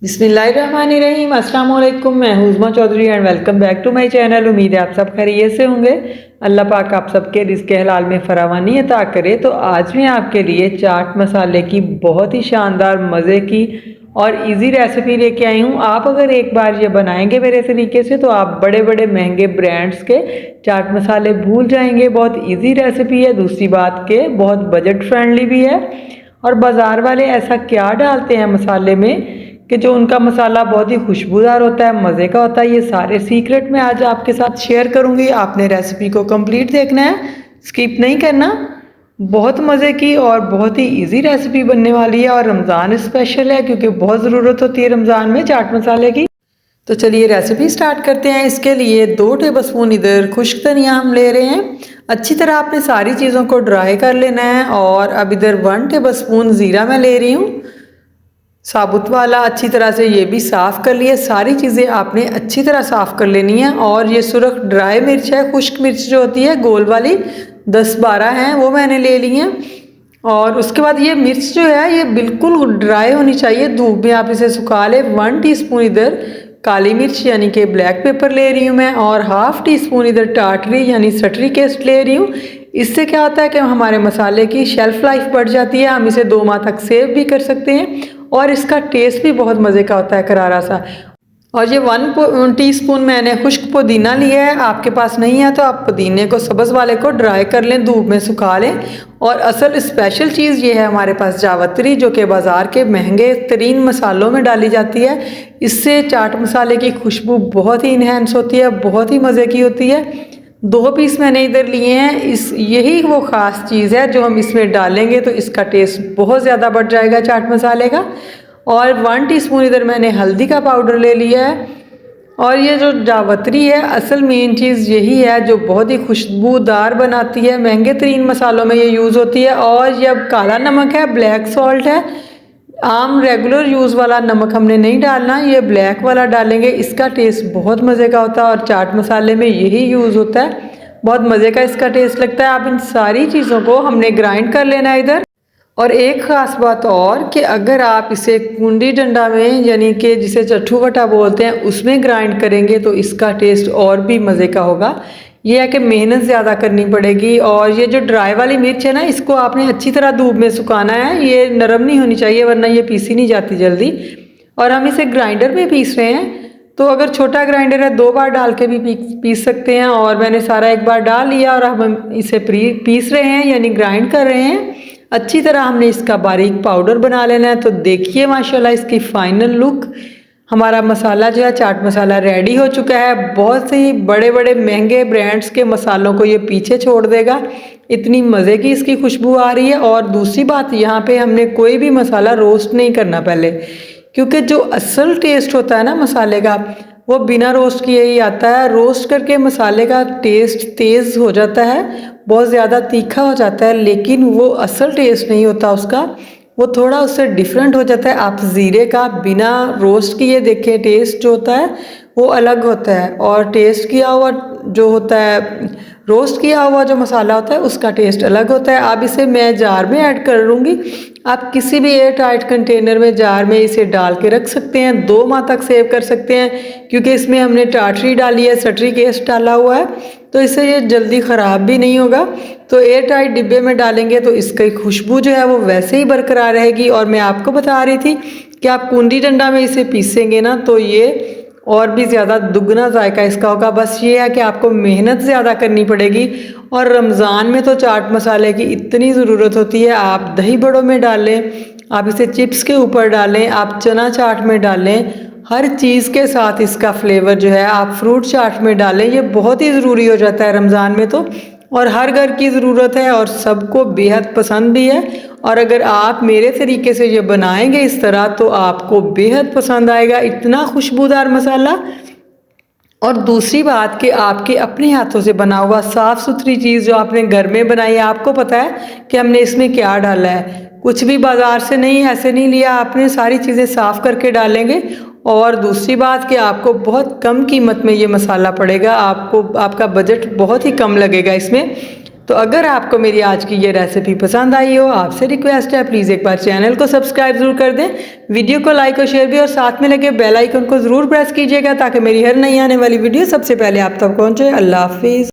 बिस्मिल्लाहिर्रहमानिर्रहीम। अस्सलाम वालेकुम। मैं हूं Uzma Chaudhary and welcome back to my channel. उम्मीद है आप सब खैरियत से होंगे। अल्लाह पाक आप सबके रिज़्क़ हलाल में फरावानी अता करे। तो आज मैं आपके लिए चाट मसाले की बहुत ही शानदार मज़े की और इजी रेसिपी लेके आई हूँ। आप अगर एक बार ये बनाएंगे मेरे तरीके से तो आप बड़े बड़े महंगे ब्रांड्स के चाट मसाले भूल जाएंगे। बहुत इजी रेसिपी है। दूसरी बात के बहुत बजट फ्रेंडली भी है। और बाज़ार वाले ऐसा क्या डालते हैं मसाले में कि जो उनका मसाला बहुत ही खुशबूदार होता है, मज़े का होता है। ये सारे सीक्रेट मैं आज आपके साथ शेयर करूंगी। आपने रेसिपी को कंप्लीट देखना है, स्किप नहीं करना। बहुत मज़े की और बहुत ही इजी रेसिपी बनने वाली है और रमज़ान स्पेशल है क्योंकि बहुत ज़रूरत होती है रमज़ान में चाट मसाले की। तो चलिए रेसिपी स्टार्ट करते हैं। इसके लिए 2 टेबलस्पून इधर खुश्क धनिया हम ले रहे हैं। अच्छी तरह आपने सारी चीज़ों को ड्राई कर लेना है। और अब इधर 1 टेबलस्पून ज़ीरा मैं ले रही हूँ, साबुत वाला। अच्छी तरह से ये भी साफ़ कर लिया। सारी चीज़ें आपने अच्छी तरह साफ़ कर लेनी है। और ये सुरख ड्राई मिर्च है, खुश्क मिर्च जो होती है गोल वाली, 10-12 हैं वो मैंने ले ली हैं। और उसके बाद ये मिर्च जो है ये बिल्कुल ड्राई होनी चाहिए, धूप में आप इसे सुखा ले। 1 टीस्पून इधर काली मिर्च यानी कि ब्लैक पेपर ले रही हूँ मैं। और ½ टीस्पून इधर टाटरी यानी सटरी केस्ट ले रही हूँ। इससे क्या होता है कि हमारे मसाले की शेल्फ़ लाइफ बढ़ जाती है। हम इसे 2 माह तक सेव भी कर सकते हैं और इसका टेस्ट भी बहुत मज़े का होता है, करारा सा। और ये 1 टीस्पून मैंने खुश्क पुदीना लिया है। आपके पास नहीं है तो आप पुदीने को, सब्ज़ वाले को ड्राई कर लें, धूप में सुखा लें। और असल स्पेशल चीज़ ये है हमारे पास जावित्री, जो कि बाज़ार के महंगे तरीन मसालों में डाली जाती है। इससे चाट मसाले की खुशबू बहुत ही इन्हेंस होती है, बहुत ही मज़े की होती है। 2 पीस मैंने इधर लिए हैं। यही वो ख़ास चीज़ है जो हम इसमें डालेंगे तो इसका टेस्ट बहुत ज़्यादा बढ़ जाएगा चाट मसाले का। और 1 टीस्पून इधर मैंने हल्दी का पाउडर ले लिया है। और ये जो जावित्री है, असल मेन चीज़ यही है जो बहुत ही खुशबूदार बनाती है। महंगे तरीन मसालों में ये यूज़ होती है। और ये काला नमक है, ब्लैक सॉल्ट है। आम रेगुलर यूज़ वाला नमक हमने नहीं डालना, ये ब्लैक वाला डालेंगे। इसका टेस्ट बहुत मज़े का होता है और चाट मसाले में यही यूज़ होता है। बहुत मज़े का इसका टेस्ट लगता है। अब इन सारी चीज़ों को हमने ग्राइंड कर लेना है इधर। और एक ख़ास बात और कि अगर आप इसे कुंडी डंडा में यानी कि जिसे चट्ठू वटा बोलते हैं उसमें ग्राइंड करेंगे तो इसका टेस्ट और भी मज़े का होगा। ये है कि मेहनत ज़्यादा करनी पड़ेगी। और ये जो ड्राई वाली मिर्च है ना, इसको आपने अच्छी तरह धूप में सुखाना है। ये नरम नहीं होनी चाहिए वरना ये पीसी नहीं जाती जल्दी। और हम इसे ग्राइंडर में पीस रहे हैं, तो अगर छोटा ग्राइंडर है 2 बार डाल के भी पीस सकते हैं। और मैंने सारा एक बार डाल लिया और अब हम इसे पीस रहे हैं यानी ग्राइंड कर रहे हैं। अच्छी तरह हमने इसका बारीक पाउडर बना लेना है। तो देखिए माशाल्लाह इसकी फाइनल लुक। हमारा मसाला जो है चाट मसाला रेडी हो चुका है। बहुत ही बड़े बड़े महंगे ब्रांड्स के मसालों को ये पीछे छोड़ देगा, इतनी मज़े की इसकी खुशबू आ रही है। और दूसरी बात, यहाँ पे हमने कोई भी मसाला रोस्ट नहीं करना पहले, क्योंकि जो असल टेस्ट होता है ना मसाले का वो बिना रोस्ट किए ही आता है। रोस्ट करके मसाले का टेस्ट तेज़ हो जाता है, बहुत ज़्यादा तीखा हो जाता है, लेकिन वो असल टेस्ट नहीं होता उसका, वो थोड़ा उससे डिफरेंट हो जाता है। आप ज़ीरे का बिना रोस्ट किए देखें, टेस्ट जो होता है वो अलग होता है। और टेस्ट किया हुआ जो होता है, रोस्ट किया हुआ जो मसाला होता है उसका टेस्ट अलग होता है। अब इसे मैं जार में ऐड कर लूँगी। आप किसी भी एयर टाइट कंटेनर में, जार में इसे डाल के रख सकते हैं, 2 माह तक सेव कर सकते हैं। क्योंकि इसमें हमने टाटरी डाली है, सटरी केस्ट डाला हुआ है, तो इससे ये जल्दी ख़राब भी नहीं होगा। तो एयर टाइट डिब्बे में डालेंगे तो इसकी खुशबू जो है वो वैसे ही बरकरार रहेगी। और मैं आपको बता रही थी कि आप कुंडी डंडा में इसे पीसेंगे ना तो ये और भी ज़्यादा दुगना जायका इसका होगा। बस ये है कि आपको मेहनत ज़्यादा करनी पड़ेगी। और रमज़ान में तो चाट मसाले की इतनी ज़रूरत होती है। आप दही बड़ों में डालें, आप इसे चिप्स के ऊपर डालें, आप चना चाट में डालें, हर चीज़ के साथ इसका फ्लेवर जो है आप फ्रूट चाट में डालें। ये बहुत ही ज़रूरी हो जाता है रमज़ान में तो, और हर घर की ज़रूरत है और सबको बेहद पसंद भी है। और अगर आप मेरे तरीके से ये बनाएंगे इस तरह तो आपको बेहद पसंद आएगा, इतना खुशबूदार मसाला। और दूसरी बात कि आपके अपने हाथों से बना हुआ साफ़ सुथरी चीज़ जो आपने घर में बनाई है, आपको पता है कि हमने इसमें क्या डाला है। कुछ भी बाज़ार से नहीं, ऐसे नहीं लिया आपने, सारी चीज़ें साफ़ करके डालेंगे। और दूसरी बात कि आपको बहुत कम कीमत में ये मसाला पड़ेगा, आपको आपका बजट बहुत ही कम लगेगा इसमें। तो अगर आपको मेरी आज की ये रेसिपी पसंद आई हो, आपसे रिक्वेस्ट है प्लीज़ एक बार चैनल को सब्सक्राइब ज़रूर कर दें, वीडियो को लाइक और शेयर भी, और साथ में लगे बेल आइकन को ज़रूर प्रेस कीजिएगा ताकि मेरी हर नई आने वाली वीडियो सबसे पहले आप तक पहुँचे। अल्लाह हाफिज़।